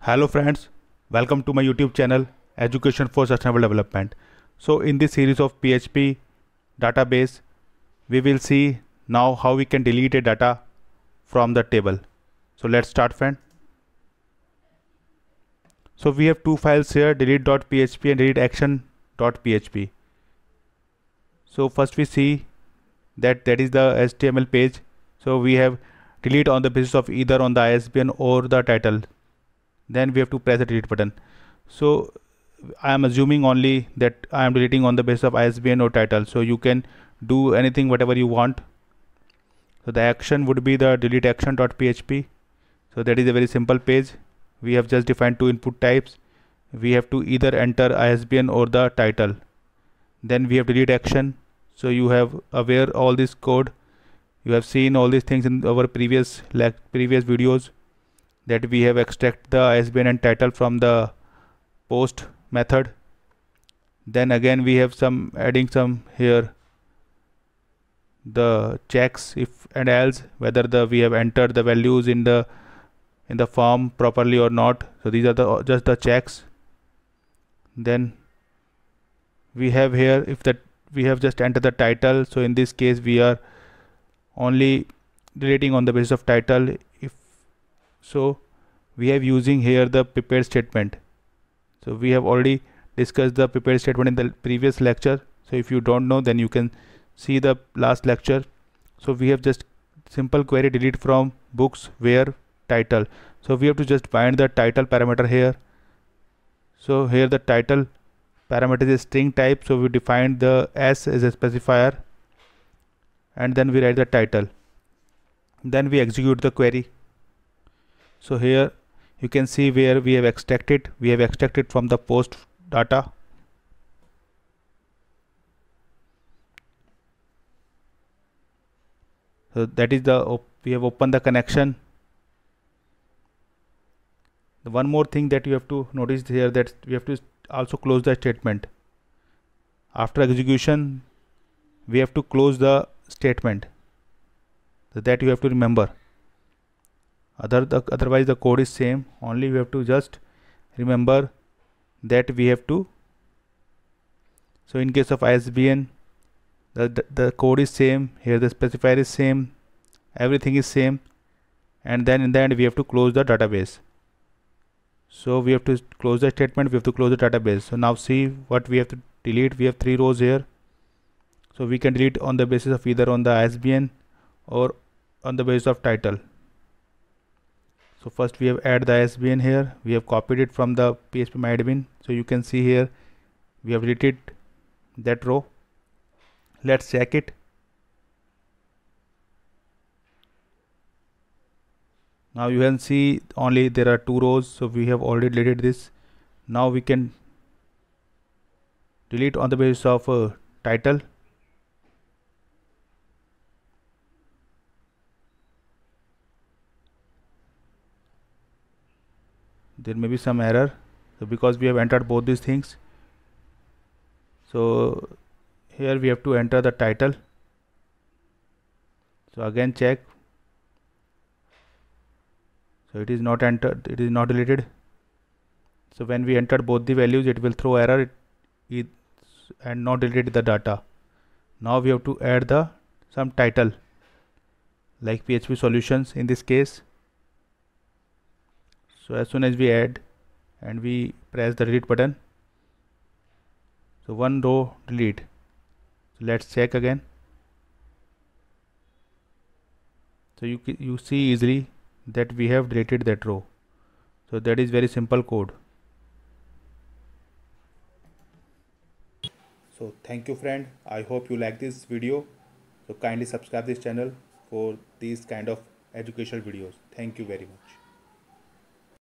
Hello friends, welcome to my YouTube channel Education for Sustainable Development. So in this series of PHP database, we will see now how we can delete a data from the table. So let's start friend. So we have two files here, delete.php and deleteaction.php. So first we see that is the HTML page. So we have delete on the basis of either on the ISBN or the title. Then we have to press the delete button. So I am assuming only that I am deleting on the basis of ISBN or title. So you can do anything whatever you want. So the action would be the delete action.php. So that is a very simple page. We have just defined two input types. We have to either enter ISBN or the title. Then we have delete action. So you have aware all this code. You have seen all these things in our previous videos, that we have extract the ISBN and title from the post method. Then again we have adding some here the checks if and else, whether we have entered the values in the form properly or not. So these are just the checks. Then we have here if that we have just entered the title. So in this case we are only deleting on the basis of title. If so, we have using here the prepared statement. So we have already discussed the prepared statement in the previous lecture. So if you don't know, then you can see the last lecture. So we have just simple query delete from books where title. So we have to just bind the title parameter here. So here the title parameter is a string type. So we define the s as a specifier, and then we write the title. Then we execute the query. So here you can see where we have extracted. We have extracted from the post data. So that is we have opened the connection. The one more thing that you have to notice here, that we have to also close the statement. After execution, we have to close the statement. So that you have to remember. Otherwise the code is same. Only we have to just remember that we have to. So in case of ISBN, the code is same. Here the specifier is same. Everything is same. And then in the end we have to close the database. So we have to close the statement. We have to close the database. So now see what we have to delete. We have 3 rows here. So we can delete on the basis of either on the ISBN or on the basis of title. So first we have add the ISBN here. We have copied it from the phpMyAdmin. So you can see here we have deleted that row. Let's check it. Now you can see only there are 2 rows. So we have already deleted this. Now we can delete on the basis of title. There may be some error, so because we have entered both these things. So here we have to enter the title. So again check. So it is not entered, it is not deleted. So when we enter both the values, it will throw error and not delete the data. Now we have to add some title like PHP solutions in this case. So as soon as we add and we press the delete button, so one row delete. So let's check again. So you see easily that we have deleted that row. So that is very simple code. So thank you friend. I hope you like this video. So kindly subscribe this channel for these kind of educational videos. Thank you very much.